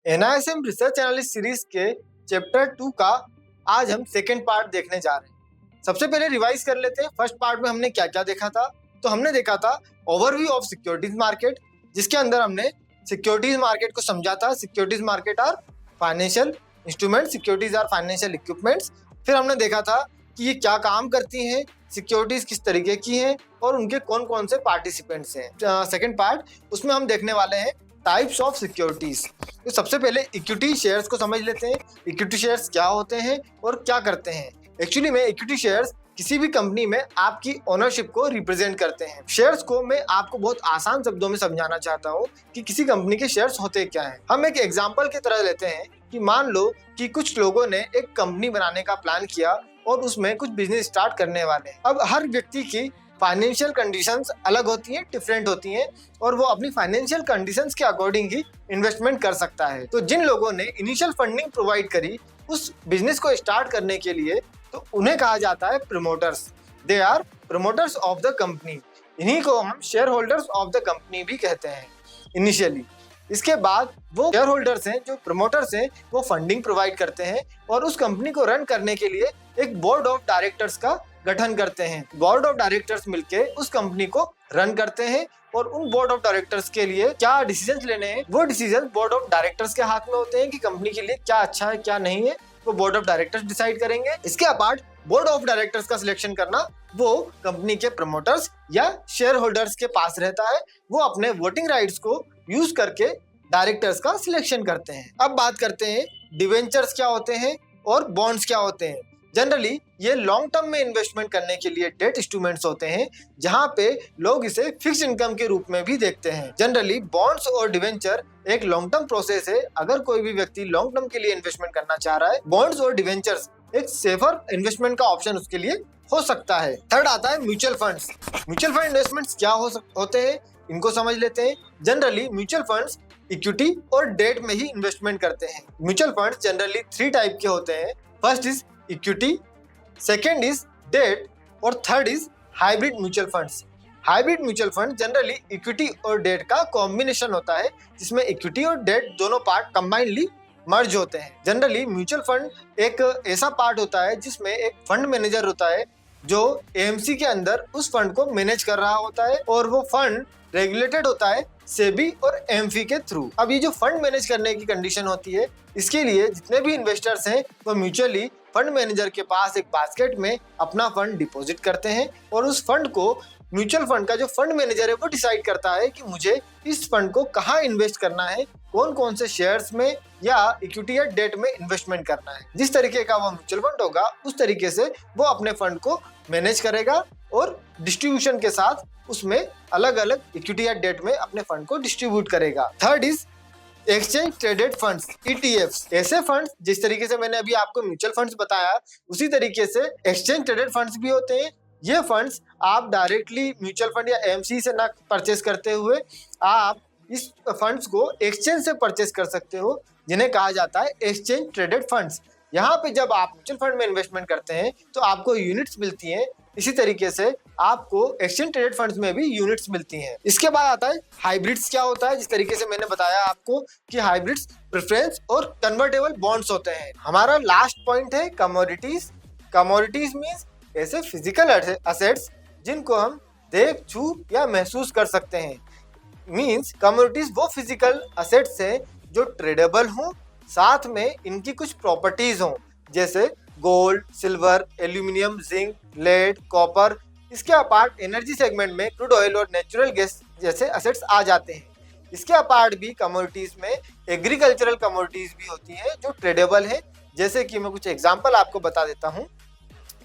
NISM research analyst series के chapter 2 का आज हम सेकेंड पार्ट देखने जा रहे हैं। सबसे पहले रिवाइज कर लेते हैं। फर्स्ट पार्ट में हमने क्या क्या देखा था। तो हमने देखा था ओवरव्यू ऑफ सिक्योरिटीज मार्केट, जिसके अंदर हमने सिक्योरिटीज मार्केट को समझा था। Securities market are financial instrument, securities are financial equipments. फिर हमने देखा था कि ये क्या काम करती हैं, सिक्योरिटीज किस तरीके की हैं और उनके कौन कौन से पार्टिसिपेंट्स हैं। सेकेंड पार्ट उसमें हम देखने वाले हैं टाइप्स ऑफ सिक्योरिटीज। तो सबसे पहले इक्विटी शेयर्स को समझ लेते हैं। इक्विटी शेयर्स क्या होते हैं और क्या करते हैं। एक्चुअली में इक्विटी शेयर्स किसी भी कंपनी में आपकी ओनरशिप को रिप्रेजेंट करते हैं। शेयर्स को मैं आपको बहुत आसान शब्दों में समझाना चाहता हूँ कि किसी कंपनी के शेयर्स होते क्या हैं। हम एक एग्जांपल की तरह लेते हैं कि मान लो कि कुछ लोगों ने एक कंपनी बनाने का प्लान किया और उसमें कुछ बिजनेस स्टार्ट करने वाले हैं। अब हर व्यक्ति की फाइनेंशियल कंडीशंस अलग होती हैं, डिफरेंट होती हैं और वो अपनी फाइनेंशियल कंडीशंस के अकॉर्डिंग ही इन्वेस्टमेंट कर सकता है। तो जिन लोगों ने इनिशियल फंडिंग प्रोवाइड करी उस बिजनेस को स्टार्ट करने के लिए, तो उन्हें कहा जाता है promoters. They are promoters of the company. इन्हीं को हम shareholders of the company भी कहते हैं इनिशियली। इसके बाद वो शेयर होल्डर्स हैं, जो प्रमोटर्स हैं, वो फंडिंग प्रोवाइड करते हैं और उस कंपनी को रन करने के लिए एक बोर्ड ऑफ डायरेक्टर्स का गठन करते हैं। बोर्ड ऑफ डायरेक्टर्स मिलके उस कंपनी को रन करते हैं और उन बोर्ड ऑफ डायरेक्टर्स के लिए क्या डिसीजन लेने हैं, वो डिसीजन बोर्ड ऑफ डायरेक्टर्स के हाथ में होते हैं कि कंपनी के लिए क्या अच्छा है क्या नहीं है, वो बोर्ड ऑफ डायरेक्टर्स डिसाइड करेंगे। इसके अपार्ट बोर्ड ऑफ डायरेक्टर्स का सिलेक्शन करना वो कंपनी के प्रमोटर्स या शेयर होल्डर्स के पास रहता है। वो अपने वोटिंग राइट्स को यूज करके डायरेक्टर्स का सिलेक्शन करते हैं। अब बात करते हैं डिवेंचर्स क्या होते हैं और बॉन्ड्स क्या होते हैं। जनरली ये लॉन्ग टर्म में इन्वेस्टमेंट करने के लिए डेट इंस्ट्रूमेंट्स होते हैं, जहां पे लोग इसे फिक्स इनकम के रूप में भी देखते हैं। जनरली बॉन्ड्स और डिवेंचर एक लॉन्ग टर्म प्रोसेस है। अगर कोई भी व्यक्ति लॉन्ग टर्म के लिए इन्वेस्टमेंट करना चाह रहा है, बॉन्ड्स और डिवेंचर्स एक सेफर इन्वेस्टमेंट का ऑप्शन उसके लिए हो सकता है। थर्ड आता है mutual funds. Mutual fund investments क्या होते हैं, इनको समझ लेते हैं। जनरली म्यूचुअल फंड्स इक्विटी और डेट में ही इन्वेस्टमेंट करते हैं। म्यूचुअल फंड्स जनरली 3 टाइप के होते हैं। First is equity, second is debt और third is hybrid mutual funds. Hybrid mutual fund generally equity और डेट का कॉम्बिनेशन होता है, जिसमें इक्विटी और डेट दोनों पार्ट कंबाइनली मर्ज होते हैं। जनरली म्यूचुअल फंड एक ऐसा पार्ट होता है जिसमें एक फंड मैनेजर होता है जो एएमसी के अंदर उस फंड को मैनेज कर रहा होता है और वो फंड रेगुलेटेड होता है सेबी और एमफी के थ्रू। अब ये जो फंड मैनेज करने की कंडीशन होती है, इसके लिए जितने भी इन्वेस्टर्स हैं वो म्यूचुअली फंड मैनेजर के पास एक बास्केट में अपना फंड डिपॉजिट करते हैं और उस फंड को म्यूचुअल फंड का जो फंड मैनेजर है वो डिसाइड करता है कि मुझे इस फंड को कहाँ इन्वेस्ट करना है, कौन कौन से शेयर्स में या इक्विटी या डेट में इन्वेस्टमेंट करना है। जिस तरीके का वो म्यूचुअल फंड होगा उस तरीके से वो अपने फंड को मैनेज करेगा और डिस्ट्रीब्यूशन के साथ उसमें अलग अलग इक्विटी या डेट में अपने फंड को डिस्ट्रीब्यूट करेगा। Third is exchange traded funds, ETFs। ऐसे फंड्स जिस तरीके से मैंने अभी आपको म्यूचुअल फंड्स बताया, उसी तरीके से एक्सचेंज ट्रेडेड फंड्स भी होते हैं। ये फंड्स आप डायरेक्टली म्यूचुअल फंड या एमसी से ना परचेस करते हुए आप इस फंड्स को एक्सचेंज से परचेस कर सकते हो, जिन्हें कहा जाता है एक्सचेंज ट्रेडेड फंड्स। यहाँ पे जब आप म्यूचुअल फंड में इन्वेस्टमेंट करते हैं तो आपको यूनिट्स मिलती हैं, इसी तरीके से आपको एक्सचेंज ट्रेडेड फंड्स में भी यूनिट्स मिलती हैं। इसके बाद आता है हाइब्रिड्स क्या होता है। जिस तरीके से मैंने बताया आपको कि हाइब्रिड्स प्रेफरेंस और कन्वर्टेबल बॉन्ड्स होते हैं। हमारा लास्ट पॉइंट है कमोडिटीज। कमोडिटीज मींस ऐसे फिजिकल असेट्स जिनको हम देख, छू या महसूस कर सकते हैं। मींस कमोडिटीज वो फिजिकल असेट्स हैं जो ट्रेडेबल हों, साथ में इनकी कुछ प्रॉपर्टीज हों, जैसे gold, silver, aluminium, zinc, lead, copper. इसके अपार्ट एनर्जी सेगमेंट में क्रूड ऑयल और नेचुरल गैस जैसे असेट्स आ जाते हैं। इसके अपार्ट भी कमोडिटीज में एग्रीकल्चरल कमोडिटीज भी होती हैं जो ट्रेडेबल है। जैसे कि मैं कुछ एग्जांपल आपको बता देता हूँ।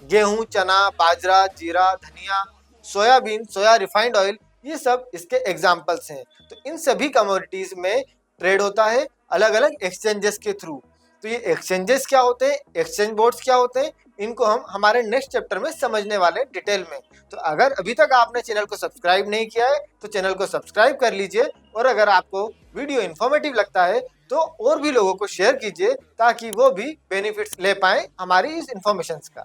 गेहूं, चना, बाजरा, जीरा, धनिया, सोयाबीन, सोया रिफाइंड ऑयल, ये सब इसके एग्जाम्पल्स हैं। तो इन सभी कमोडिटीज में ट्रेड होता है अलग अलग एक्सचेंजेस के थ्रू। तो ये एक्सचेंजेस क्या होते हैं, एक्सचेंज बोर्ड्स क्या होते हैं, इनको हम हमारे नेक्स्ट चैप्टर में समझने वाले हैं डिटेल में। तो अगर अभी तक आपने चैनल को सब्सक्राइब नहीं किया है तो चैनल को सब्सक्राइब कर लीजिए और अगर आपको वीडियो इन्फॉर्मेटिव लगता है तो और भी लोगों को शेयर कीजिए ताकि वो भी बेनिफिट्स ले पाएं हमारी इस इन्फॉर्मेशन का।